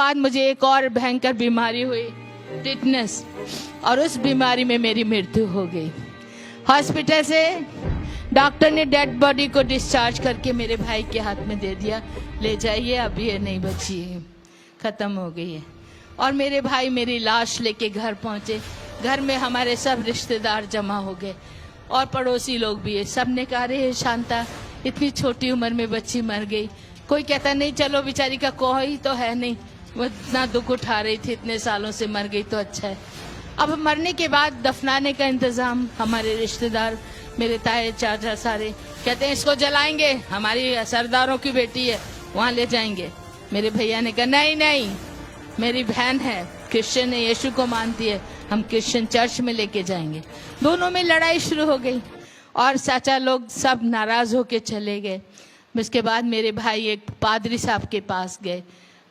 बाद मुझे एक और भयंकर बीमारी हुई, टिटनेस, और उस बीमारी में मेरी मृत्यु हो गई। हॉस्पिटल से डॉक्टर ने डेड बॉडी को डिस्चार्ज करके मेरे भाई के हाथ में दे दिया, ले जाइए, अब ये नहीं बची है, खत्म हो गई है। और मेरे भाई मेरी लाश लेके घर पहुंचे। घर में हमारे सब रिश्तेदार जमा हो गए और पड़ोसी लोग भी है। सब ने कहा, अरे शांता, इतनी छोटी उम्र में बच्ची मर गई। कोई कहता नहीं, चलो बेचारी का कोई तो है नहीं, वो इतना दुख उठा रही थी, इतने सालों से मर गई तो अच्छा है। अब मरने के बाद दफनाने का इंतजाम, हमारे रिश्तेदार, मेरे ताए चाचा सारे कहते हैं इसको जलाएंगे, हमारी सरदारों की बेटी है, वहाँ ले जाएंगे। मेरे भैया ने कहा नहीं नहीं, मेरी बहन है, क्रिश्चियन है, यीशु को मानती है, हम क्रिश्चियन चर्च में लेके जाएंगे। दोनों में लड़ाई शुरू हो गई और चाचा लोग सब नाराज होके चले गए। उसके बाद मेरे भाई एक पादरी साहब के पास गए,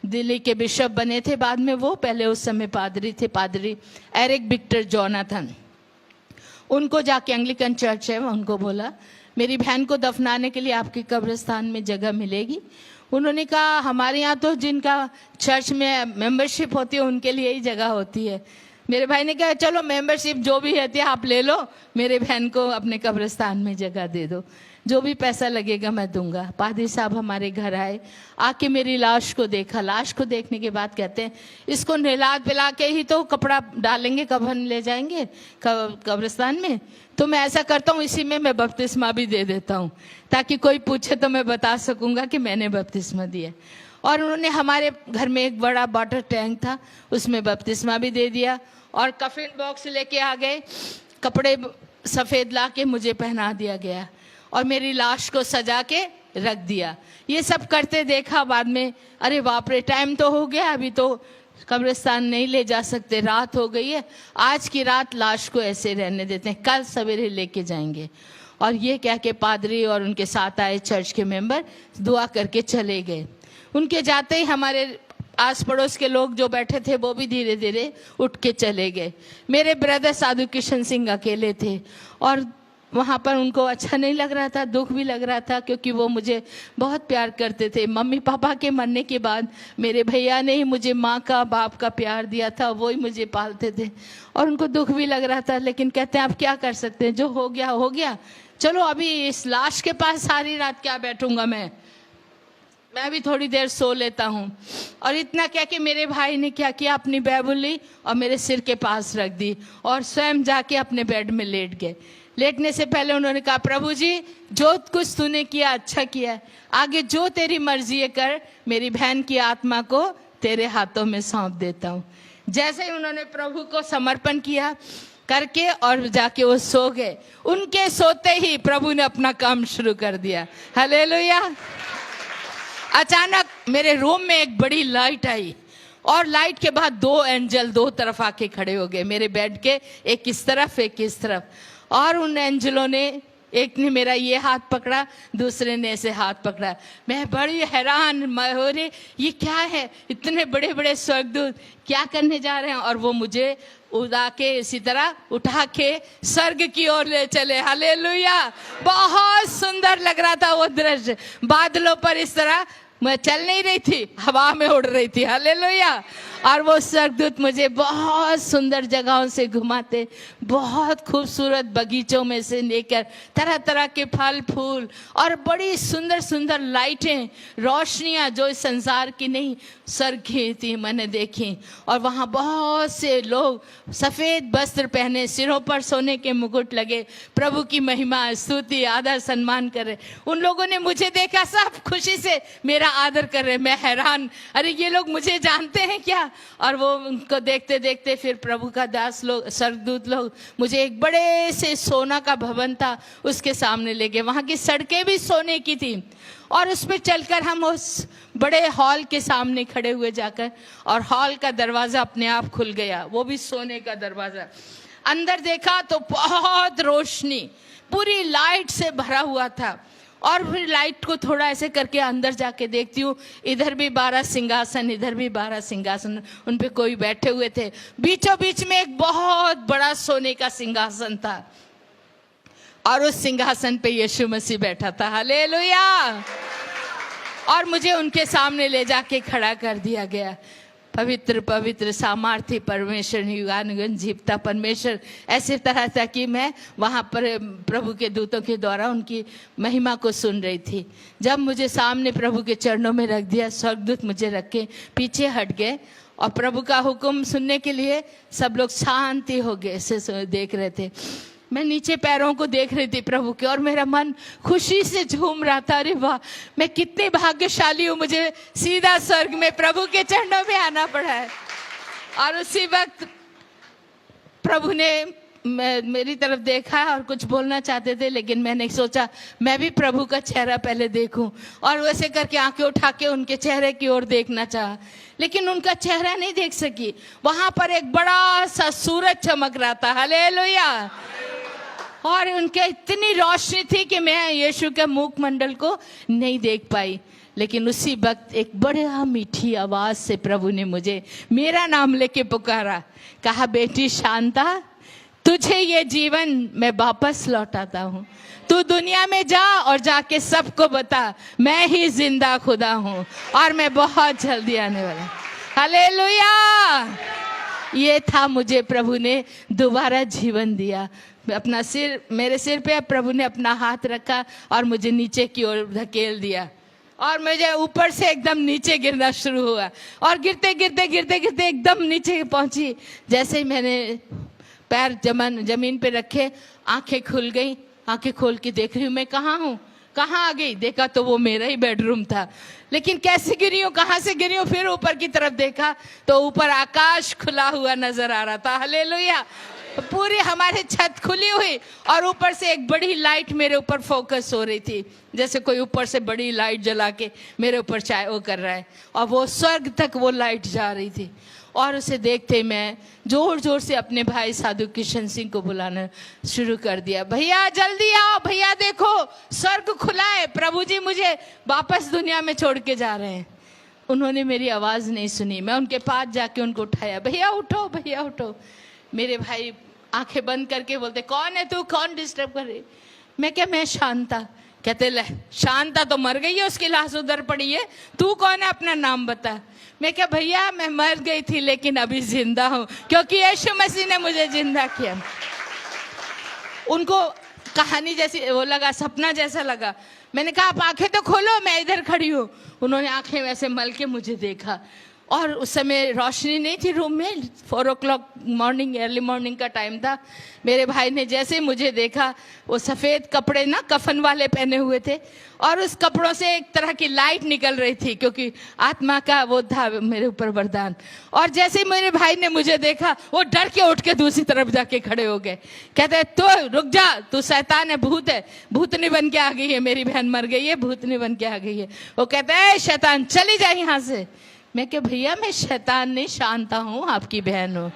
दिल्ली के बिशप बने थे बाद में वो, पहले उस समय पादरी थे, पादरी एरिक विक्टर जोनाथन। उनको जाके, एंग्लिकन चर्च है, उनको बोला मेरी बहन को दफनाने के लिए आपके कब्रिस्तान में जगह मिलेगी। उन्होंने कहा हमारे यहाँ तो जिनका चर्च में मेंबरशिप होती है उनके लिए ही जगह होती है। मेरे भाई ने कहा चलो मेंबरशिप जो भी रहती है आप ले लो, मेरे बहन को अपने कब्रिस्तान में जगह दे दो, जो भी पैसा लगेगा मैं दूंगा। पादरी साहब हमारे घर आए, आके मेरी लाश को देखा। लाश को देखने के बाद कहते हैं इसको नहला पिला के ही तो कपड़ा डालेंगे, कफन ले जाएंगे कब्रिस्तान में, तो मैं ऐसा करता हूँ इसी में मैं बपतिस्मा भी दे देता हूँ, ताकि कोई पूछे तो मैं बता सकूंगा कि मैंने बपतिस्मा दिया। और उन्होंने हमारे घर में एक बड़ा वाटर टैंक था, उसमें बपतिस्मा भी दे दिया और कफन बॉक्स लेके आ गए, कपड़े सफ़ेद ला के मुझे पहना दिया गया और मेरी लाश को सजा के रख दिया। ये सब करते देखा बाद में, अरे बाप रे, टाइम तो हो गया, अभी तो कब्रिस्तान नहीं ले जा सकते, रात हो गई है, आज की रात लाश को ऐसे रहने देते हैं, कल सवेरे लेके जाएंगे। और ये कह के पादरी और उनके साथ आए चर्च के मेंबर दुआ करके चले गए। उनके जाते ही हमारे आस पड़ोस के लोग जो बैठे थे वो भी धीरे धीरे उठ के चले गए। मेरे ब्रदर साधु किशन सिंह अकेले थे और वहाँ पर उनको अच्छा नहीं लग रहा था, दुख भी लग रहा था, क्योंकि वो मुझे बहुत प्यार करते थे। मम्मी पापा के मरने के बाद मेरे भैया ने ही मुझे माँ का बाप का प्यार दिया था, वो ही मुझे पालते थे और उनको दुख भी लग रहा था। लेकिन कहते हैं आप क्या कर सकते हैं, जो हो गया हो गया, चलो अभी इस लाश के पास सारी रात क्या बैठूंगा, मैं भी थोड़ी देर सो लेता हूँ। और इतना कह के मेरे भाई ने क्या किया, अपनी बाइबल ली और मेरे सिर के पास रख दी और स्वयं जाके अपने बेड में लेट गए। लेटने से पहले उन्होंने कहा प्रभु जी जो कुछ तूने किया अच्छा किया है, आगे जो तेरी मर्जी है कर, मेरी बहन की आत्मा को तेरे हाथों में सौंप देता हूँ। जैसे ही उन्होंने प्रभु को समर्पण किया करके और जाके वो सो गए, उनके सोते ही प्रभु ने अपना काम शुरू कर दिया। हालेलुया। अचानक मेरे रूम में एक बड़ी लाइट आई और लाइट के बाद दो एंजल दो तरफ आके खड़े हो गए, मेरे बेड के एक इस तरफ एक इस तरफ। और उन एंजलों ने, एक ने मेरा ये हाथ पकड़ा, दूसरे ने ऐसे हाथ पकड़ा। मैं बड़ी हैरान, मैं ये क्या है, इतने बड़े बड़े स्वर्गदूत क्या करने जा रहे हैं। और वो मुझे उड़ा के इसी तरह उठा के स्वर्ग की ओर ले चले। हालेलुया। बहुत सुंदर लग रहा था वो दृश्य, बादलों पर इस तरह मैं चल नहीं रही थी, हवा में उड़ रही थी। हालेलुया। और वो स्वर्गदूत मुझे बहुत सुंदर जगहों से घुमाते, बहुत खूबसूरत बगीचों में से लेकर तरह तरह के फल फूल और बड़ी सुंदर सुंदर लाइटें, रोशनियां जो इस संसार की नहीं स्वर्ग की थी मैंने देखी। और वहाँ बहुत से लोग सफ़ेद वस्त्र पहने, सिरों पर सोने के मुकुट लगे, प्रभु की महिमा स्तुति आदर सम्मान कर रहे। उन लोगों ने मुझे देखा, सब खुशी से मेरा आदर कर रहे। मैं हैरान, अरे ये लोग मुझे जानते हैं क्या। और वो उनको देखते देखते फिर प्रभु का दास लोग, स्वर्गदूत लोग मुझे एक बड़े से सोना का भवन था उसके सामने ले गए। वहाँ की सड़कें भी सोने की थी और उस पर चलकर हम उस बड़े हॉल के सामने खड़े हुए जाकर, और हॉल का दरवाज़ा अपने आप खुल गया, वो भी सोने का दरवाज़ा। अंदर देखा तो बहुत रोशनी, पूरी लाइट से भरा हुआ था। और फिर लाइट को थोड़ा ऐसे करके अंदर जाके देखती हूँ, इधर भी 12 सिंहासन, इधर भी 12 सिंहासन, उन पे कोई बैठे हुए थे। बीचों बीच में एक बहुत बड़ा सोने का सिंहासन था और उस सिंहासन पे यीशु मसीह बैठा था। हालेलुया। और मुझे उनके सामने ले जाके खड़ा कर दिया गया। पवित्र पवित्र सामर्थ्य परमेश्वर, युगानुगन जीवता परमेश्वर, ऐसे तरह था कि मैं वहाँ पर प्रभु के दूतों के द्वारा उनकी महिमा को सुन रही थी। जब मुझे सामने प्रभु के चरणों में रख दिया, स्वर्गदूत मुझे रख के पीछे हट गए और प्रभु का हुक्म सुनने के लिए सब लोग शांति हो गए, ऐसे देख रहे थे। मैं नीचे पैरों को देख रही थी प्रभु के, और मेरा मन खुशी से झूम रहा था। अरे वाह, मैं कितनी भाग्यशाली हूँ, मुझे सीधा स्वर्ग में प्रभु के चरणों में आना पड़ा है। और उसी वक्त प्रभु ने मेरी तरफ देखा और कुछ बोलना चाहते थे, लेकिन मैंने सोचा मैं भी प्रभु का चेहरा पहले देखूं, और वैसे करके आंखें उठा के उनके चेहरे की ओर देखना चाहा, लेकिन उनका चेहरा नहीं देख सकी। वहां पर एक बड़ा सा सूरज चमक रहा था, हालेलुया। और उनके इतनी रोशनी थी कि मैं यीशु के मुखमंडल को नहीं देख पाई। लेकिन उसी वक्त एक बड़ा मीठी आवाज से प्रभु ने मुझे मेरा नाम लेके पुकारा, कहा, बेटी शांता, तुझे ये जीवन मैं वापस लौटाता हूँ। तू दुनिया में जा और जाके सबको बता मैं ही जिंदा खुदा हूँ और मैं बहुत जल्दी आने वाला। हालेलुया। ये था, मुझे प्रभु ने दोबारा जीवन दिया। अपना सिर, मेरे सिर पे प्रभु ने अपना हाथ रखा और मुझे नीचे की ओर धकेल दिया, और मुझे ऊपर से एकदम नीचे गिरना शुरू हुआ, और गिरते गिरते गिरते गिरते एकदम नीचे पहुंची। जैसे ही मैंने पैर जमीन पे रखे, आंखें खुल गई। आंखें खोल के देख रही हूँ मैं कहाँ हूँ, कहाँ आ गई। देखा तो वो मेरा ही बेडरूम था, लेकिन कैसे गिरी हूँ, कहाँ से गिरी हूँ। फिर ऊपर की तरफ देखा तो ऊपर आकाश खुला हुआ नजर आ रहा था, हालेलुया। पूरी हमारी छत खुली हुई और ऊपर से एक बड़ी लाइट मेरे ऊपर फोकस हो रही थी, जैसे कोई ऊपर से बड़ी लाइट जला के मेरे ऊपर चाहे वो कर रहा है, और वो स्वर्ग तक वो लाइट जा रही थी। और उसे देखते मैं जोर जोर से अपने भाई साधु किशन सिंह को बुलाना शुरू कर दिया, भैया जल्दी आओ, भैया देखो स्वर्ग खुला है, प्रभु जी मुझे वापस दुनिया में छोड़ के जा रहे हैं। उन्होंने मेरी आवाज़ नहीं सुनी। मैं उनके पास जाके उनको उठाया, भैया उठो, भैया उठो। मेरे भाई आंखें बंद करके बोलते, कौन है तू, कौन डिस्टर्ब कर रही। मैं क्या, मैं शांता। कहते, ले शांता तो मर गई है, उसकी लाश उधर पड़ी है, तू कौन है, अपना नाम बता। मैं क्या, भैया मैं मर गई थी लेकिन अभी जिंदा हूँ, क्योंकि यीशु मसीह ने मुझे जिंदा किया। उनको कहानी जैसी वो लगा, सपना जैसा लगा। मैंने कहा, आप आंखें तो खोलो, मैं इधर खड़ी हूँ। उन्होंने आंखें वैसे मल के मुझे देखा, और उस समय रोशनी नहीं थी रूम में, 4 o'clock मॉर्निंग, अर्ली मॉर्निंग का टाइम था। मेरे भाई ने जैसे मुझे देखा, वो सफ़ेद कपड़े ना कफन वाले पहने हुए थे, और उस कपड़ों से एक तरह की लाइट निकल रही थी, क्योंकि आत्मा का वो था मेरे ऊपर वरदान। और जैसे ही मेरे भाई ने मुझे देखा, वो डर के उठ के दूसरी तरफ जाके खड़े हो गए। कहते, तो रुक जा, तू शैतान है, भूत है, भूतनी बन के आ गई है, मेरी बहन मर गई है, भूतनी बन के आ गई है। वो कहते हैं, शैतान चली जा यहाँ से। मैं क्या, भैया मैं शैतान नहीं, शांता हूँ, आपकी बहन हूँ।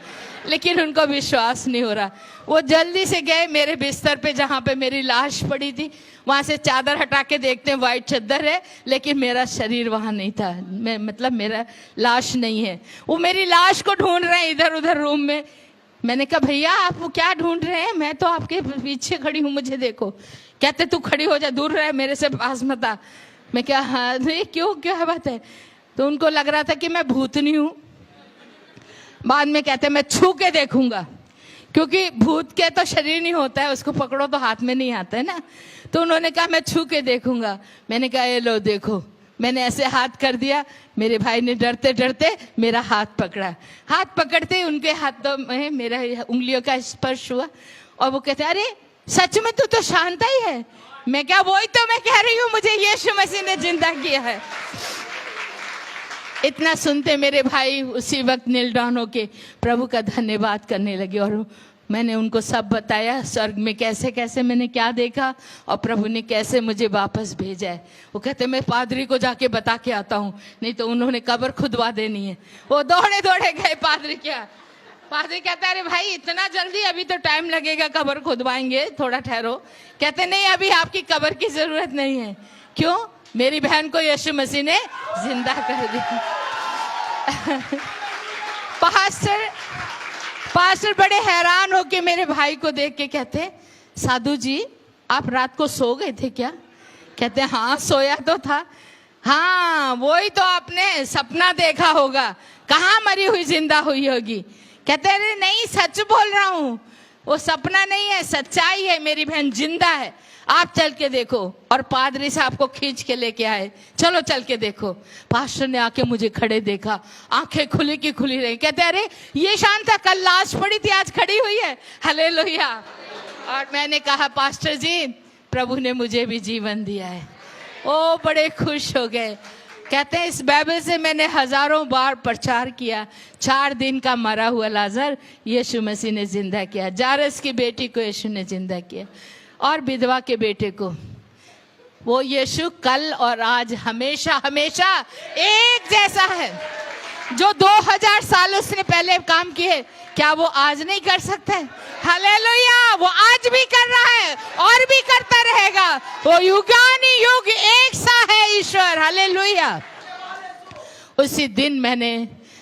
लेकिन उनको विश्वास नहीं हो रहा। वो जल्दी से गए मेरे बिस्तर पे, जहाँ पे मेरी लाश पड़ी थी, वहाँ से चादर हटा के देखते हैं वाइट चादर है, लेकिन मेरा शरीर वहाँ नहीं था, मैं मतलब मेरा लाश नहीं है। वो मेरी लाश को ढूंढ रहे हैं इधर उधर रूम में। मैंने कहा, भैया आप वो क्या ढूंढ रहे हैं, मैं तो आपके पीछे खड़ी हूँ, मुझे देखो। कहते, तू खड़ी हो जा, दूर रहे, मेरे से पास मत आ। मैं क्या, हाँ नहीं, क्यों, क्या बात है। तो उनको लग रहा था कि मैं भूतनी हूँ। बाद में कहते, मैं छू के देखूंगा, क्योंकि भूत के तो शरीर नहीं होता है, उसको पकड़ो तो हाथ में नहीं आता है ना। तो उन्होंने कहा, मैं छू के देखूंगा। मैंने कहा, ये लो देखो। मैंने ऐसे हाथ कर दिया, मेरे भाई ने डरते डरते मेरा हाथ पकड़ा। हाथ पकड़ते ही उनके हाथों में मेरा उंगलियों का स्पर्श हुआ, और वो कहते, अरे सच में तू तो शांता ही है। मैं क्या, वही तो मैं कह रही हूँ, मुझे यीशु मसीह ने जिंदा किया है। इतना सुनते मेरे भाई उसी वक्त नील डाउन होके प्रभु का धन्यवाद करने लगे, और मैंने उनको सब बताया स्वर्ग में कैसे कैसे मैंने क्या देखा और प्रभु ने कैसे मुझे वापस भेजा है। वो कहते, मैं पादरी को जाके बता के आता हूँ, नहीं तो उन्होंने कब्र खुदवा देनी है। वो दौड़े दौड़े गए पादरी क्या। पादरी कहता है, अरे भाई इतना जल्दी, अभी तो टाइम लगेगा, कब्र खुदवाएंगे, थोड़ा ठहरो। कहते, नहीं अभी आपकी कब्र की जरूरत नहीं है। क्यों? मेरी बहन को यीशु मसीह ने जिंदा कर दिया। पास्टर बड़े हैरान होके मेरे भाई को देख के कहते, साधु जी आप रात को सो गए थे क्या? कहते, हाँ सोया तो था। हाँ, वही तो आपने सपना देखा होगा, कहाँ मरी हुई जिंदा हुई होगी। कहते अरे नहीं, सच बोल रहा हूँ, वो सपना नहीं है, सच्चाई है, मेरी बहन जिंदा है, आप चल के देखो। और पादरी साहब को खींच के लेके आए, चलो चल के देखो। पास्टर ने आके मुझे खड़े देखा, आंखें खुली की खुली रही। कहते अरे ये शांता कल लाश पड़ी थी, आज खड़ी हुई है। हालेलुया। और मैंने कहा पास्टर जी, प्रभु ने मुझे भी जीवन दिया है। ओ बड़े खुश हो गए। कहते हैं इस बाइबल से मैंने हजारों बार प्रचार किया। 4 दिन का मरा हुआ लाजर यीशु मसीह ने जिंदा किया, जारस की बेटी को यीशु ने जिंदा किया, और विधवा के बेटे को। वो यीशु कल और आज हमेशा हमेशा एक जैसा है। जो 2000 साल उसने पहले काम किए, क्या वो आज नहीं कर सकता है? हालेलुया। वो आज भी कर रहा है और भी करता रहेगा। वो युगानी युग एक सा है ईश्वर। हालेलुया। उसी दिन मैंने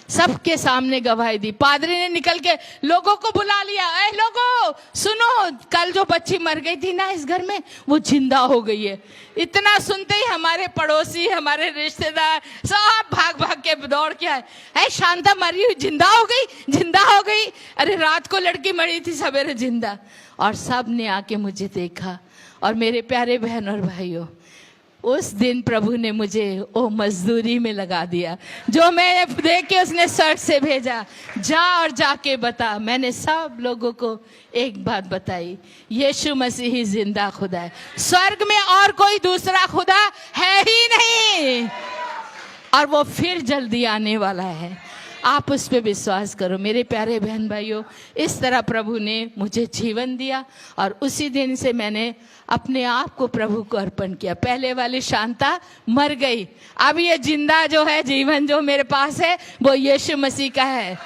सबके सामने गवाही दी। पादरी ने निकल के लोगों को बुला लिया, ए लोगों सुनो, कल जो बच्ची मर गई थी ना इस घर में, वो जिंदा हो गई है। इतना सुनते ही हमारे पड़ोसी, हमारे रिश्तेदार सब भाग भाग के दौड़ के आए, ए शांता मरी हुई जिंदा हो गई, जिंदा हो गई। अरे रात को लड़की मरी थी, सवेरे जिंदा। और सब ने आके मुझे देखा। और मेरे प्यारे बहन और भाइयों, उस दिन प्रभु ने मुझे वो मजदूरी में लगा दिया जो मैं देख के उसने स्वर्ग से भेजा। जा और जाके बता। मैंने सब लोगों को एक बात बताई, यीशु मसीह ही जिंदा खुदा है। स्वर्ग में और कोई दूसरा खुदा है ही नहीं, और वो फिर जल्दी आने वाला है। आप उस पर विश्वास करो। मेरे प्यारे बहन भाइयों, इस तरह प्रभु ने मुझे जीवन दिया, और उसी दिन से मैंने अपने आप को प्रभु को अर्पण किया। पहले वाली शांता मर गई, अब ये जिंदा जो है जीवन जो मेरे पास है वो यीशु मसीह का है,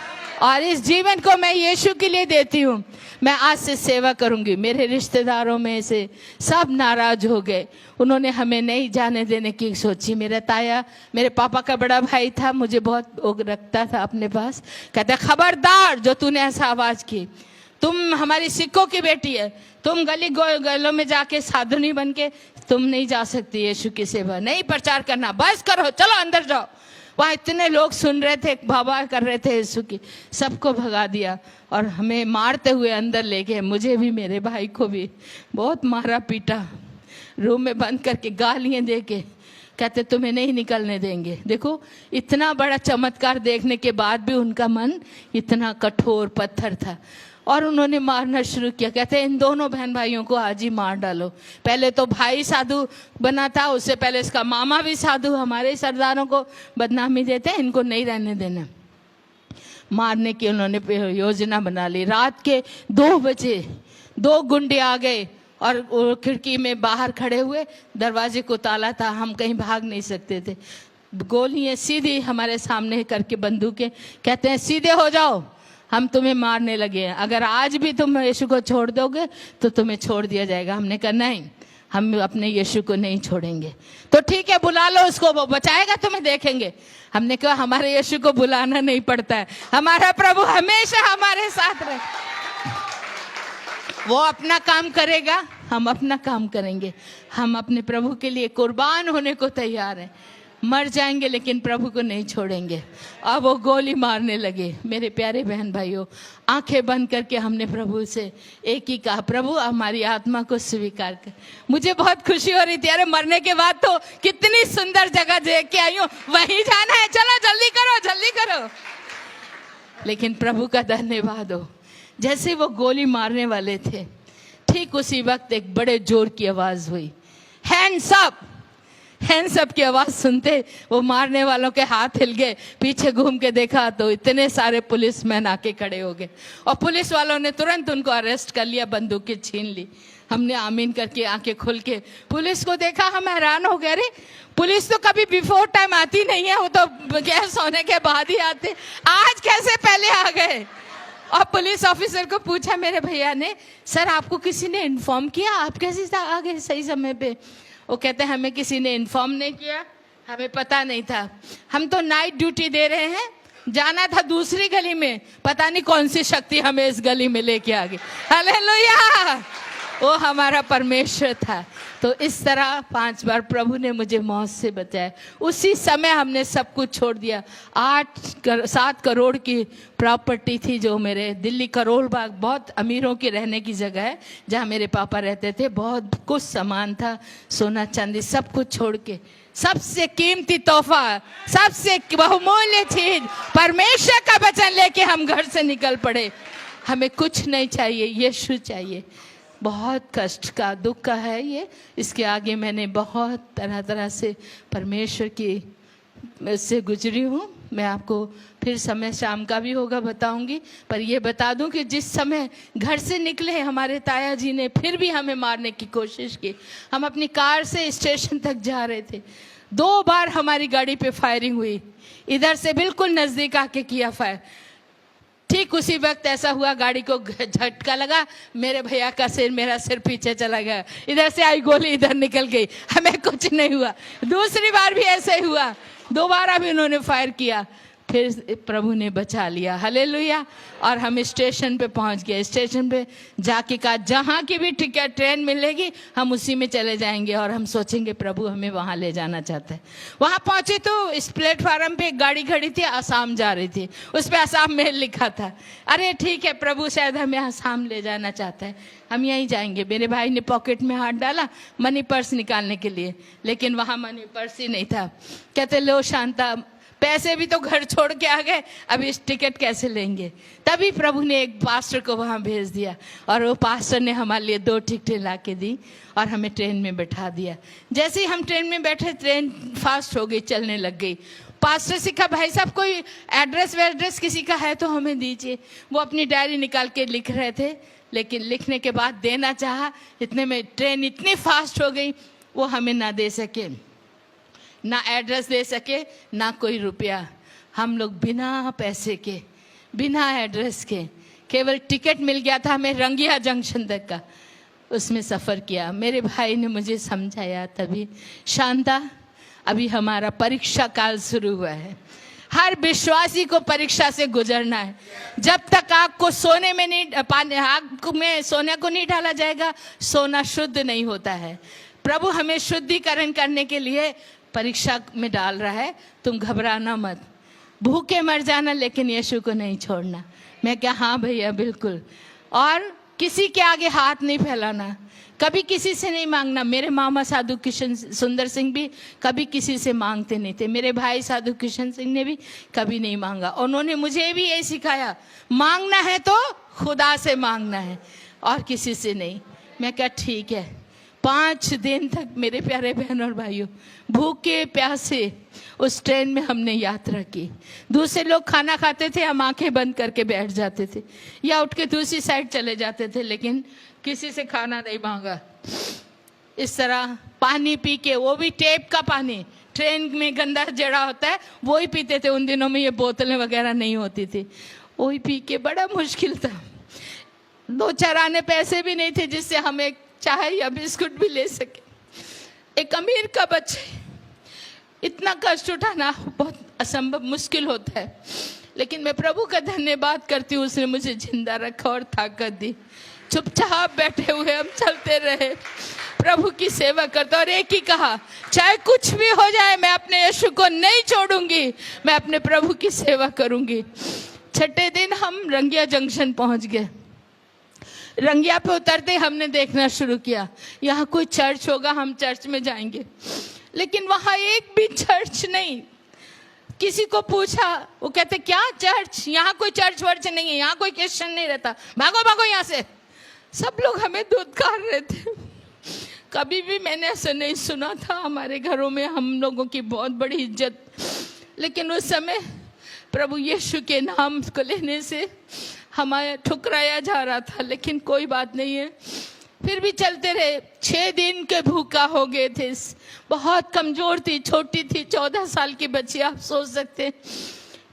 और इस जीवन को मैं यीशु के लिए देती हूँ। मैं आज से सेवा करूंगी। मेरे रिश्तेदारों में से सब नाराज हो गए, उन्होंने हमें नहीं जाने देने की सोची। मेरा ताया, मेरे पापा का बड़ा भाई था, मुझे बहुत रखता था अपने पास। कहता खबरदार जो तूने ऐसा आवाज की, तुम हमारी सिक्कों की बेटी है, तुम गली गलों में जाके साधुनी बन के तुम नहीं जा सकती यीशु की सेवा, नहीं प्रचार करना, बस करो, चलो अंदर जाओ। वहाँ इतने लोग सुन रहे थे, बाबा कर रहे थे यीशु की, सबको भगा दिया और हमें मारते हुए अंदर ले गए। मुझे भी, मेरे भाई को भी बहुत मारा पीटा, रूम में बंद करके गालियाँ दे के कहते तुम्हें नहीं निकलने देंगे। देखो इतना बड़ा चमत्कार देखने के बाद भी उनका मन इतना कठोर पत्थर था, और उन्होंने मारना शुरू किया। कहते इन दोनों बहन भाइयों को आज ही मार डालो। पहले तो भाई साधु बना था, उससे पहले इसका मामा भी साधु। हमारे सरदारों को बदनामी देते हैं, इनको नहीं रहने देना। मारने की उन्होंने योजना बना ली। रात के 2 बजे 2 गुंडे आ गए और खिड़की में बाहर खड़े हुए, दरवाजे को ताला था, हम कहीं भाग नहीं सकते थे। गोलियां सीधी हमारे सामने करके बंदूकें, कहते हैं सीधे हो जाओ, हम तुम्हें मारने लगे हैं, अगर आज भी तुम यीशु को छोड़ दोगे तो तुम्हें छोड़ दिया जाएगा। हमने कहा नहीं, हम अपने यीशु को नहीं छोड़ेंगे। तो ठीक है, बुला लो उसको, वो बचाएगा, तुम्हें देखेंगे। हमने कहा हमारे यीशु को बुलाना नहीं पड़ता है, हमारा प्रभु हमेशा हमारे साथ रहे, वो अपना काम करेगा, हम अपना काम करेंगे। हम अपने प्रभु के लिए कुर्बान होने को तैयार हैं, मर जाएंगे लेकिन प्रभु को नहीं छोड़ेंगे। अब वो गोली मारने लगे। मेरे प्यारे बहन भाइयों, आंखें बंद करके हमने प्रभु से एक ही कहा, प्रभु हमारी आत्मा को स्वीकार कर। मुझे बहुत खुशी हो रही थी, अरे मरने के बाद तो कितनी सुंदर जगह देख के आई हूँ, वहीं जाना है, चलो जल्दी करो जल्दी करो। लेकिन प्रभु का धन्यवाद हो, जैसे वो गोली मारने वाले थे, ठीक उसी वक्त एक बड़े जोर की आवाज हुई, हैंड्स अप। हैंड्स अप की आवाज सुनते वो मारने वालों के हाथ हिल गए। पीछे घूम के देखा तो इतने सारे पुलिसमैन आके खड़े हो गए, और पुलिस वालों ने तुरंत उनको अरेस्ट कर लिया, बंदूकें छीन ली। हमने आमीन करके आंखें खोल के पुलिस को देखा, हम हैरान हो गए। अरे पुलिस तो कभी बिफोर टाइम आती नहीं है, वो तो गैस होने के बाद ही आते, आज कैसे पहले आ गए। और पुलिस ऑफिसर को पूछा मेरे भैया ने, सर आपको किसी ने इन्फॉर्म किया, आप कैसे आ गए सही समय पे? वो कहते हैं हमें किसी ने इन्फॉर्म नहीं किया, हमें पता नहीं था, हम तो नाइट ड्यूटी दे रहे हैं, जाना था दूसरी गली में, पता नहीं कौन सी शक्ति हमें इस गली में लेके आ गई। हालेलुया। वो हमारा परमेश्वर था। तो इस तरह 5 बार प्रभु ने मुझे मौत से बचाया। उसी समय हमने सब कुछ छोड़ दिया। 7 करोड़ की प्रॉपर्टी थी जो मेरे दिल्ली करोल बाग, बहुत अमीरों की रहने की जगह है जहाँ मेरे पापा रहते थे। बहुत कुछ सामान था, सोना चांदी, सब कुछ छोड़ के, सबसे कीमती तोहफा, सबसे बहुमूल्य चीज परमेश्वर का वचन लेके हम घर से निकल पड़े। हमें कुछ नहीं चाहिए, यीशु चाहिए। बहुत कष्ट का, दुख का है ये। इसके आगे मैंने बहुत तरह तरह से परमेश्वर की से गुजरी हूँ। मैं आपको फिर समय शाम का भी होगा बताऊंगी। पर ये बता दूं कि जिस समय घर से निकले हमारे ताया जी ने फिर भी हमें मारने की कोशिश की। हम अपनी कार से स्टेशन तक जा रहे थे, 2 बार हमारी गाड़ी पे फायरिंग हुई। इधर से बिल्कुल नज़दीक आके किया फायर। ठीक उसी वक्त ऐसा हुआ, गाड़ी को झटका लगा, मेरे भैया का सिर, मेरा सिर पीछे चला गया। इधर से आई गोली, इधर निकल गई, हमें कुछ नहीं हुआ। दूसरी बार भी ऐसे ही हुआ, 2 बार भी उन्होंने फायर किया, फिर प्रभु ने बचा लिया। हालेलुया। और हम स्टेशन पे पहुंच गए। स्टेशन पे जाके कहा जहाँ की भी टिकट ट्रेन मिलेगी हम उसी में चले जाएंगे, और हम सोचेंगे प्रभु हमें वहाँ ले जाना चाहते हैं। वहाँ पहुँचे तो इस प्लेटफार्म पे एक गाड़ी खड़ी थी, आसाम जा रही थी, उस पर आसाम मेल लिखा था। अरे ठीक है, प्रभु शायद हमें आसाम ले जाना चाहता है, हम यहीं जाएंगे। मेरे भाई ने पॉकेट में हाथ डाला मनी पर्स निकालने के लिए, लेकिन वहाँ मनी पर्स ही नहीं था। कहते लो शांता, पैसे भी तो घर छोड़ के आ गए, अब इस टिकट कैसे लेंगे। तभी प्रभु ने एक पास्टर को वहाँ भेज दिया, और वो पास्टर ने हमारे लिए 2 टिकटें ला के दी और हमें ट्रेन में बैठा दिया। जैसे ही हम ट्रेन में बैठे, ट्रेन फास्ट हो गई, चलने लग गई। पास्टर से कहा भाई साहब कोई एड्रेस वेड्रेस किसी का है तो हमें दीजिए। वो अपनी डायरी निकाल के लिख रहे थे, लेकिन लिखने के बाद देना चाहा, इतने में ट्रेन इतनी फास्ट हो गई वो हमें ना दे सके, ना एड्रेस दे सके, ना कोई रुपया। हम लोग बिना पैसे के, बिना एड्रेस के, केवल टिकट मिल गया था हमें रंगिया जंक्शन तक का, उसमें सफ़र किया। मेरे भाई ने मुझे समझाया तभी, शांता अभी हमारा परीक्षा काल शुरू हुआ है। हर विश्वासी को परीक्षा से गुजरना है। जब तक आग को सोने में नहीं, आग में सोने को नहीं डाला जाएगा, सोना शुद्ध नहीं होता है। प्रभु हमें शुद्धिकरण करने के लिए परीक्षा में डाल रहा है। तुम घबराना मत, भूखे मर जाना लेकिन यीशु को नहीं छोड़ना। मैं क्या, हाँ भैया बिल्कुल। और किसी के आगे हाथ नहीं फैलाना, कभी किसी से नहीं मांगना। मेरे मामा साधु किशन सुंदर सिंह भी कभी किसी से मांगते नहीं थे, मेरे भाई साधु किशन सिंह ने भी कभी नहीं मांगा। उन्होंने मुझे भी यही सिखाया, मांगना है तो खुदा से मांगना है और किसी से नहीं। मैं क्या, ठीक है। 5 दिन तक मेरे प्यारे बहन और भाइयों, भूखे प्यासे उस ट्रेन में हमने यात्रा की। दूसरे लोग खाना खाते थे, हम आंखें बंद करके बैठ जाते थे या उठ के दूसरी साइड चले जाते थे, लेकिन किसी से खाना नहीं मांगा। इस तरह पानी पी के, वो भी टेप का पानी, ट्रेन में गंदा जड़ा होता है वो ही पीते थे। उन दिनों में ये बोतलें वगैरह नहीं होती थी, वो ही पी के बड़ा मुश्किल था। 2-4 आने पैसे भी नहीं थे जिससे हम एक चाय या बिस्कुट भी ले सके। एक अमीर का बच्चे, इतना कष्ट उठाना बहुत असंभव मुश्किल होता है, लेकिन मैं प्रभु का धन्यवाद करती हूँ, उसने मुझे जिंदा रखा और ताकत दी। चुपचाप बैठे हुए हम चलते रहे, प्रभु की सेवा करते, और एक ही कहा, चाहे कुछ भी हो जाए मैं अपने यीशु को नहीं छोड़ूंगी, मैं अपने प्रभु की सेवा करूंगी। 6ठे दिन हम रंगिया जंक्शन पहुंच गए। रंगिया पे उतरते हमने देखना शुरू किया, यहाँ कोई चर्च होगा, हम चर्च में जाएंगे। लेकिन वहाँ एक भी चर्च नहीं। किसी को पूछा, वो कहते क्या चर्च, यहाँ कोई चर्च वर्च नहीं है, यहाँ कोई क्रिश्चियन नहीं रहता, भागो भागो यहाँ से। सब लोग हमें धुतकार रहे थे। कभी भी मैंने ऐसा नहीं सुना था। हमारे घरों में हम लोगों की बहुत बड़ी इज्जत, लेकिन उस समय प्रभु यीशु के नाम को लेने से हमारा ठुकराया जा रहा था, लेकिन कोई बात नहीं है, फिर भी चलते रहे। 6 दिन के भूखा हो गए थे, बहुत कमजोर थी, छोटी थी, 14 साल की बच्ची, आप सोच सकते।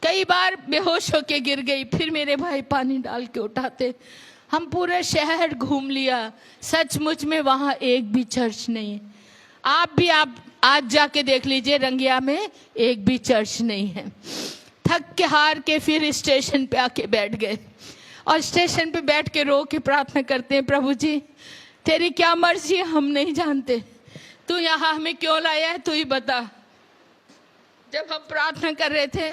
कई बार बेहोश होके गिर गई, फिर मेरे भाई पानी डाल के उठाते। हम पूरा शहर घूम लिया, सचमुच में वहाँ एक भी चर्च नहीं है। आप आज जाके देख लीजिए, रंगिया में एक भी चर्च नहीं है। थक के हार के फिर स्टेशन पे आके बैठ गए, और स्टेशन पे बैठ के रो के प्रार्थना करते हैं, प्रभु जी तेरी क्या मर्जी है हम नहीं जानते, तू यहाँ हमें क्यों लाया है तू ही बता। जब हम प्रार्थना कर रहे थे,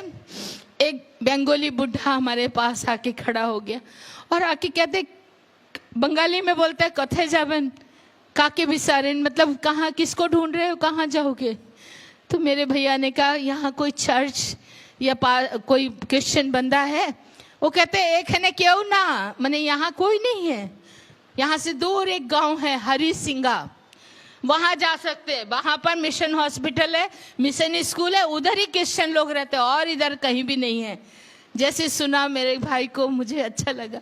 एक बंगाली बुढ़ा हमारे पास आके खड़ा हो गया और आके कहते, बंगाली में बोलता है कथे जावन काके बिसारेन, मतलब कहाँ किसको ढूंढ रहे हो, कहाँ जाओगे। तो मेरे भैया ने कहा यहाँ कोई चर्च या कोई क्रिश्चियन बंदा है। वो कहते एक है ना क्यों ना, मैंने यहाँ कोई नहीं है, यहाँ से दूर एक गांव है हरी सिंगा, वहां जा सकते हैं, वहां पर मिशन हॉस्पिटल है, मिशन स्कूल है, उधर ही क्रिश्चियन लोग रहते हैं और इधर कहीं भी नहीं है। जैसे सुना मेरे भाई को मुझे अच्छा लगा,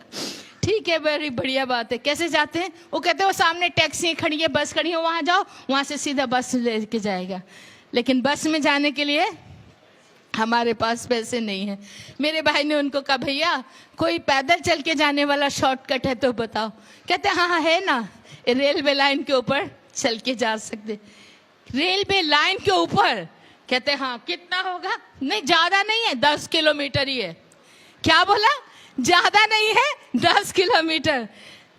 ठीक है बड़ी बढ़िया बात है। कैसे जाते हैं? वो कहते हैं वो सामने टैक्सी खड़ी है, बस खड़ी है, वहां जाओ, वहां से सीधा बस लेके जाएगा। लेकिन बस में जाने के लिए हमारे पास पैसे नहीं है। मेरे भाई ने उनको कहा भैया कोई पैदल चल के जाने वाला शॉर्टकट है तो बताओ। कहते हाँ हाँ है ना, रेलवे लाइन के ऊपर चल के जा सकते। रेलवे लाइन के ऊपर? कहते हाँ। कितना होगा? नहीं ज्यादा नहीं है, 10 किलोमीटर ही है। क्या बोला? ज्यादा नहीं है, 10 किलोमीटर।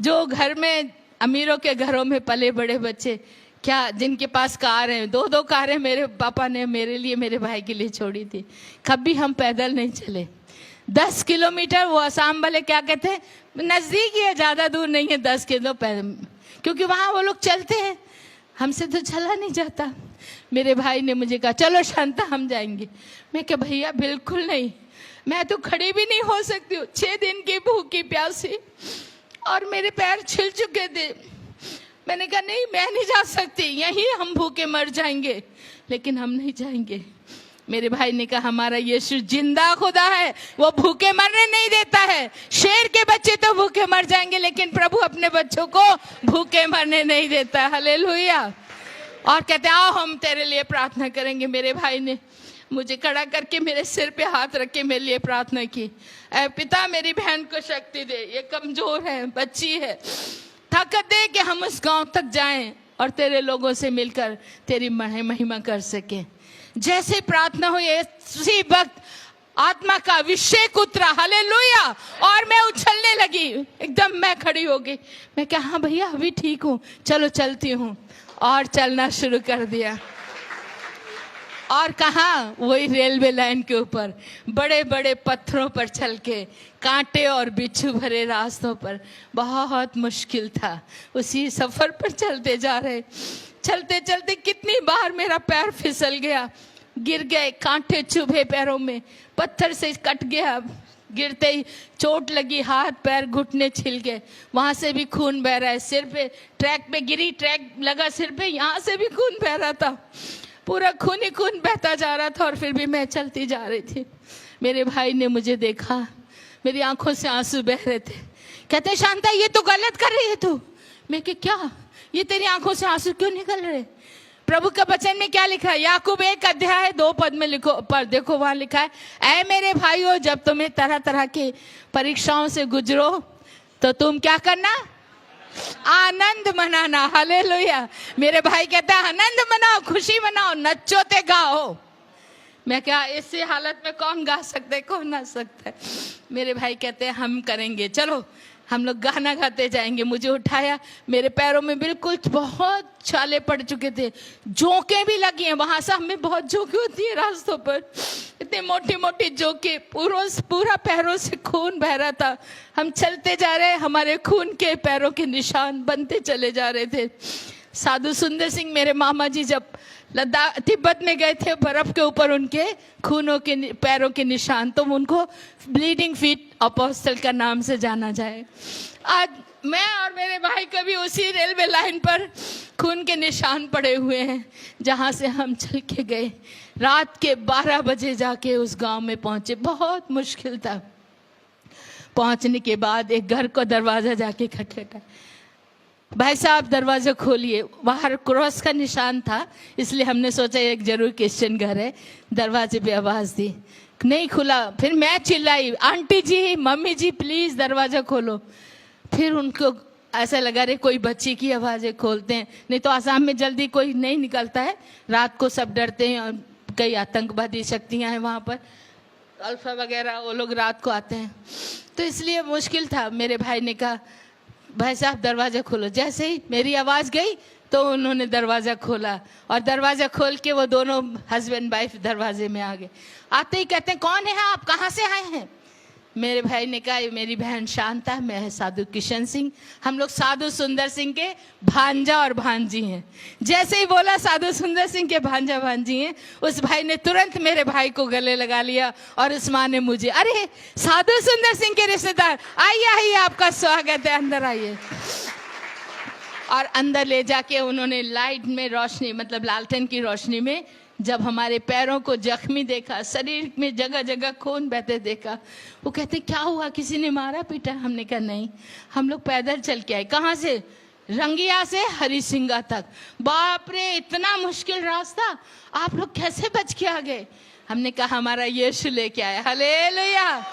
जो घर में अमीरों के घरों में पले बड़े बच्चे, क्या जिनके पास कार है, 2-2 कारें मेरे पापा ने मेरे लिए मेरे भाई के लिए छोड़ी थी, कभी हम पैदल नहीं चले। 10 किलोमीटर। वो असम वाले क्या कहते हैं, नजदीक ही है, ज्यादा दूर नहीं है, 10 किलो पैदल, क्योंकि वहां वो लोग चलते हैं, हमसे तो चला नहीं जाता। मेरे भाई ने मुझे कहा चलो शांता हम जाएंगे। मैं क्या भैया बिल्कुल नहीं, मैं तो खड़ी भी नहीं हो सकती हूँ, 6 दिन की भूखी प्यासी और मेरे पैर छिल चुके थे। मैंने कहा नहीं मैं नहीं जा सकती, यहीं हम भूखे मर जाएंगे, लेकिन हम नहीं जाएंगे। मेरे भाई ने कहा हमारा यीशु जिंदा खुदा है, वो भूखे मरने नहीं देता है। शेर के बच्चे तो भूखे मर जाएंगे, लेकिन प्रभु अपने बच्चों को भूखे मरने नहीं देता। हालेलुया। और कहते आओ हम तेरे लिए प्रार्थना करेंगे। मेरे भाई ने मुझे खड़ा करके मेरे सिर पे हाथ रख के मेरे लिए प्रार्थना की, ऐ पिता मेरी बहन को शक्ति दे, ये कमजोर है, बच्ची है, ताकत दे कि हम उस गांव तक जाएं और तेरे लोगों से मिलकर तेरी महिमा कर सके। जैसे प्रार्थना हुई उसी वक्त आत्मा का अभिषेक उतरा। हालेलुया। और मैं उछलने लगी, एकदम मैं खड़ी हो गई। मैं कहा हाँ भैया अभी ठीक हूँ, चलो चलती हूँ, और चलना शुरू कर दिया। और कहाँ, वही रेलवे लाइन के ऊपर बड़े बड़े पत्थरों पर चल के, कांटे और बिच्छू भरे रास्तों पर, बहुत मुश्किल था। उसी सफर पर चलते जा रहे, चलते चलते कितनी बार मेरा पैर फिसल गया, गिर गए, कांटे चुभे पैरों में, पत्थर से कट गया, गिरते ही चोट लगी, हाथ पैर घुटने छिल गए, वहां से भी खून बह रहा है, सिर पे ट्रैक पे गिरी, ट्रैक लगा सिर पे, यहाँ से भी खून बह रहा था, पूरा खून ही खून बहता जा रहा था, और फिर भी मैं चलती जा रही थी। मेरे भाई ने मुझे देखा, मेरी आंखों से आंसू बह रहे थे। कहते शांता ये तो गलत कर रही है तू। मैं कि क्या, ये तेरी आंखों से आंसू क्यों निकल रहे? प्रभु का वचन में क्या लिखा है? याकूब 1 अध्याय 2 पद में लिखो, पर देखो वहां लिखा है, ऐ मेरे भाइयों जब तुम्हें तरह तरह की परीक्षाओं से गुजरो तो तुम क्या करना? आनंद मनाना। हालेलुया। मेरे भाई कहता है आनंद मनाओ, खुशी मनाओ, नचो ते गाओ। मैं क्या, इसी हालत में कौन गा सकता है, कौन नाच सकता है? मेरे भाई कहते हैं हम करेंगे, चलो हम लोग गाना गाते जाएंगे। मुझे उठाया, मेरे पैरों में बिल्कुल बहुत छाले पड़ चुके थे, जोंकें भी लगी हैं, वहां से हमें बहुत जोंकें होती है रास्तों पर, इतनी मोटी मोटी जोंकें, पूरा पैरों से खून बह रहा था। हम चलते जा रहे, हमारे खून के पैरों के निशान बनते चले जा रहे थे। साधु सुंदर सिंह मेरे मामा जी जब लद्दाख तिब्बत में गए थे, बर्फ के ऊपर उनके खूनों के पैरों के निशान, तो उनको ब्लीडिंग फीट अपोस्टल का नाम से जाना जाए। आज मैं और मेरे भाई कभी उसी रेलवे लाइन पर खून के निशान पड़े हुए हैं जहां से हम चल के गए। रात के 12 बजे जाके उस गांव में पहुंचे, बहुत मुश्किल था। पहुंचने के बाद एक घर को दरवाजा जाके खटखटा, भाई साहब दरवाजा खोलिए। बाहर क्रॉस का निशान था, इसलिए हमने सोचा एक जरूर क्रिश्चियन घर है। दरवाजे पे आवाज दी, नहीं खुला। फिर मैं चिल्लाई, aunty ji, mummy ji, please दरवाजा खोलो। फिर उनको ऐसा लगा रे कोई बच्ची की आवाजें खोलते हैं, नहीं तो आसाम में जल्दी कोई नहीं निकलता है, रात को सब डरते हैं, और कई आतंकवादी शक्तियां हैं वहां पर, अल्फा वगैरह, वो लोग रात को आते हैं, तो इसलिए मुश्किल था। मेरे भाई ने कहा भाई साहब दरवाजा खोलो। जैसे ही मेरी आवाज गई तो उन्होंने दरवाजा खोला, और दरवाजा खोल के वो दोनों हस्बैंड वाइफ दरवाजे में आ गए। आते ही कहते हैं कौन है आप, कहाँ से आए हैं? मेरे भाई ने कहा मेरी बहन शांता, मैं साधु किशन सिंह, हम लोग साधु सुंदर सिंह के भांजा और भांजी हैं। जैसे ही बोला साधु सुंदर सिंह के भांजा भांजी हैं, उस भाई ने तुरंत मेरे भाई को गले लगा लिया, और उस माँ ने मुझे, अरे साधु सुंदर सिंह के रिश्तेदार, आइए आइए, आपका स्वागत है, अंदर आइए। और अंदर ले जाके उन्होंने लाइट में रोशनी, मतलब लालटेन की रोशनी में, जब हमारे पैरों को जख्मी देखा, शरीर में जगह जगह खून बहते देखा, वो कहते क्या हुआ, किसी ने मारा पीटा? हमने कहा नहीं, हम लोग पैदल चल के आए। कहाँ से? रंगिया से हरिसिंगा तक। बाप रे, इतना मुश्किल रास्ता, आप लोग कैसे बच के आ गए? हमने कहा हमारा यीशु लेके आया, हालेलुया,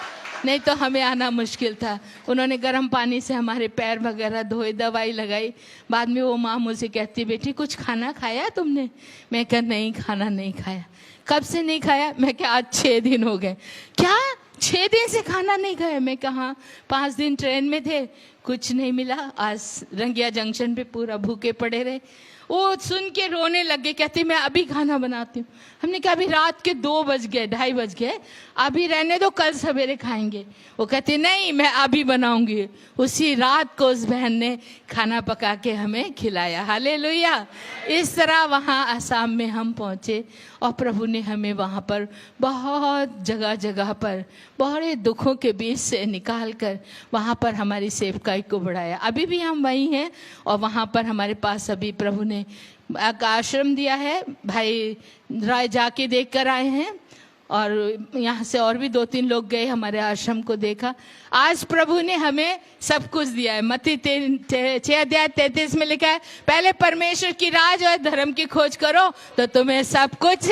नहीं तो हमें आना मुश्किल था। उन्होंने गर्म पानी से हमारे पैर वगैरह धोए, दवाई लगाई। बाद में वो माँ मुझे कहती, बेटी कुछ खाना खाया तुमने? मैं कहा नहीं, खाना नहीं खाया। कब से नहीं खाया? मैं क्या आज 6 दिन हो गए। क्या 6 दिन से खाना नहीं खाया? मैं कहा 5 दिन ट्रेन में थे, कुछ नहीं मिला, आज रंगिया जंक्शन पे पूरा भूखे पड़े रहे। वो सुन के रोने लगे, कहती मैं अभी खाना बनाती हूँ। हमने कहा अभी रात के 2 बज गए, 2:30 बज गए, अभी रहने दो, कल सवेरे खाएंगे। वो कहती नहीं, मैं अभी बनाऊंगी। उसी रात को उस बहन ने खाना पका के हमें खिलाया, हालेलुया। इस तरह वहाँ आसाम में हम पहुँचे, और प्रभु ने हमें वहाँ पर बहुत जगह जगह पर बड़े दुखों के बीच से निकाल कर वहाँ पर हमारी सेवकाई को बढ़ाया। अभी भी हम वहीं हैं, और वहाँ पर हमारे पास अभी प्रभु ने एक आश्रम दिया है। भाई राय जाके देख कर आए हैं, और यहाँ से और भी 2-3 लोग गए, हमारे आश्रम को देखा। आज प्रभु ने हमें सब कुछ दिया है। मत्ती 6:33 में लिखा है, पहले परमेश्वर की राज और धर्म की खोज करो तो तुम्हें सब कुछ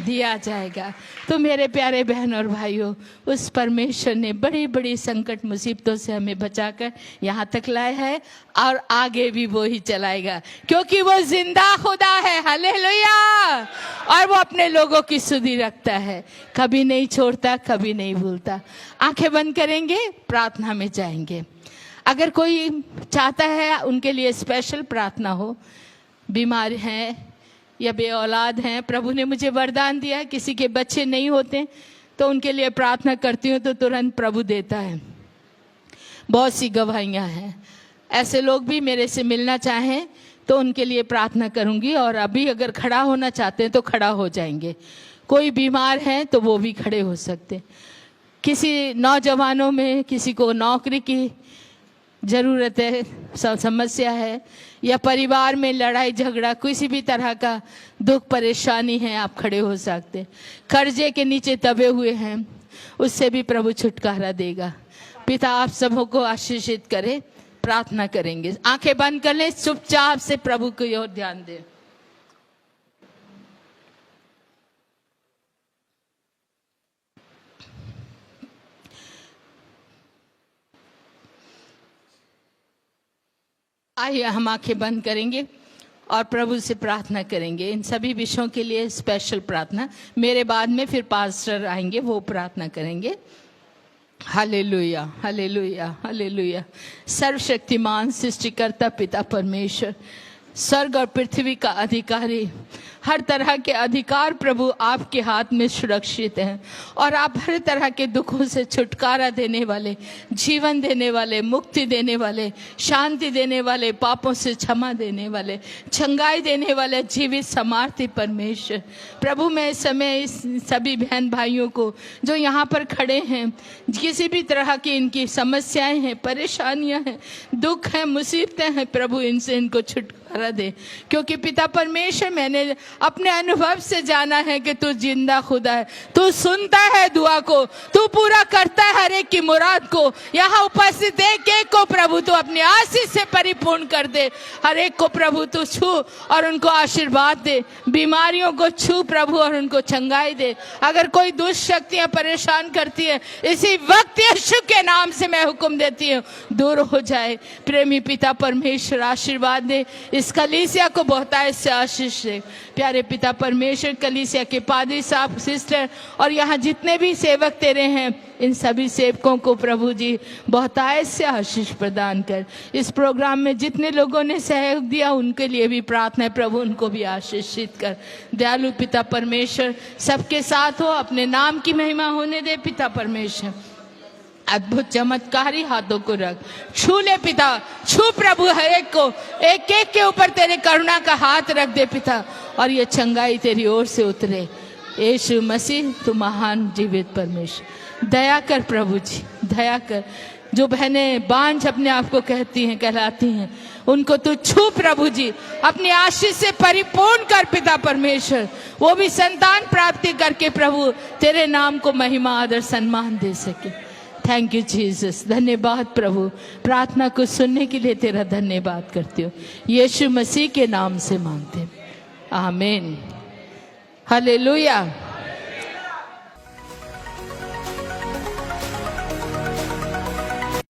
दिया जाएगा। तो मेरे प्यारे बहन और भाइयों, उस परमेश्वर ने बड़ी बड़ी संकट मुसीबतों से हमें बचाकर यहाँ तक लाया है, और आगे भी वो ही चलाएगा, क्योंकि वो जिंदा खुदा है, हालेलुया। और वो अपने लोगों की सुधि रखता है, कभी नहीं छोड़ता, कभी नहीं भूलता। आंखें बंद करेंगे, प्रार्थना में जाएंगे। अगर कोई चाहता है उनके लिए स्पेशल प्रार्थना हो, बीमार हैं या बे औलाद हैं, प्रभु ने मुझे वरदान दिया, किसी के बच्चे नहीं होते तो उनके लिए प्रार्थना करती हूँ तो तुरंत प्रभु देता है। बहुत सी गवाहियाँ हैं। ऐसे लोग भी मेरे से मिलना चाहें तो उनके लिए प्रार्थना करूँगी, और अभी अगर खड़ा होना चाहते हैं तो खड़ा हो जाएंगे। कोई बीमार है तो वो भी खड़े हो सकते। किसी नौजवानों में किसी को नौकरी की ज़रूरत है, समस्या है, या परिवार में लड़ाई झगड़ा, किसी भी तरह का दुख परेशानी है, आप खड़े हो सकते। कर्जे के नीचे दबे हुए हैं, उससे भी प्रभु छुटकारा देगा। पिता आप सबों को आशीषित करे। प्रार्थना करेंगे, आंखें बंद कर लें, चुपचाप से प्रभु की ओर ध्यान दें। आइए हम आंखें बंद करेंगे और प्रभु से प्रार्थना करेंगे। इन सभी विषयों के लिए स्पेशल प्रार्थना, मेरे बाद में फिर पास्टर आएंगे, वो प्रार्थना करेंगे। Hallelujah, hallelujah, hallelujah. सर्वशक्तिमान सृष्टिकर्ता पिता परमेश्वर, स्वर्ग और पृथ्वी का अधिकारी, हर तरह के अधिकार प्रभु आपके हाथ में सुरक्षित हैं, और आप हर तरह के दुखों से छुटकारा देने वाले, जीवन देने वाले, मुक्ति देने वाले, शांति देने वाले, पापों से क्षमा देने वाले, चंगाई देने वाले, जीवित समार्थी परमेश्वर। प्रभु मैं इस समय इस सभी बहन भाइयों को जो यहाँ पर खड़े हैं, किसी भी तरह की इनकी समस्याएं हैं, परेशानियां हैं, दुख हैं, मुसीबतें हैं, प्रभु इनसे इनको छुटकारा दे, क्योंकि पिता परमेश्वर मैंने अपने अनुभव से जाना है कि तू जिंदा खुदा है, तू सुनता है दुआ को, तू पूरा करता है हर एक की मुराद को। यहाँ उपस्थित एक एक को प्रभु तू अपनी आशीष से परिपूर्ण कर दे, हर एक को प्रभु तू छू और उनको आशीर्वाद दे, बीमारियों को छू प्रभु और उनको चंगाई दे। अगर कोई दुष्ट शक्तियां परेशान करती है, इसी वक्त यीशु के नाम से मैं हुक्म देती हूँ, दूर हो जाए। प्रेमी पिता परमेश्वर आशीर्वाद दे, इस कलीसिया को बहुतायत से आशीष दे। प्यारे पिता परमेश्वर, कलीसिया के पादरी साहब, सिस्टर और यहाँ जितने भी सेवक तेरे हैं, इन सभी सेवकों को प्रभु जी बहुतायत से आशीष प्रदान प्रदान कर। इस प्रोग्राम में जितने लोगों ने सहयोग दिया उनके लिए भी प्रार्थना है प्रभु, उनको भी आशीषित कर। दयालु पिता परमेश्वर सबके साथ हो, अपने नाम की महिमा होने दे पिता परमेश्वर। अद्भुत चमत्कारी हाथों को रख, छू ले पिता, छू प्रभु हर एक को, एक एक के ऊपर तेरे करुणा का हाथ रख दे पिता, और ये चंगाई तेरी ओर से उतरे। यीशु मसीह तू महान जीवित परमेश्वर, दया कर प्रभु जी, दया कर। जो बहनें बांझ अपने आप को कहती हैं, कहलाती हैं, उनको तू छू प्रभु जी, अपनी आशीष से परिपूर्ण कर पिता परमेश्वर। वो भी संतान प्राप्ति करके प्रभु तेरे नाम को महिमा आदर सम्मान दे सके। थैंक यू जीसस, धन्यवाद प्रभु। प्रार्थना को सुनने के लिए तेरा धन्यवाद करती हूँ, यीशु मसीह के नाम से मांगते हैं, आमीन, हालेलुया।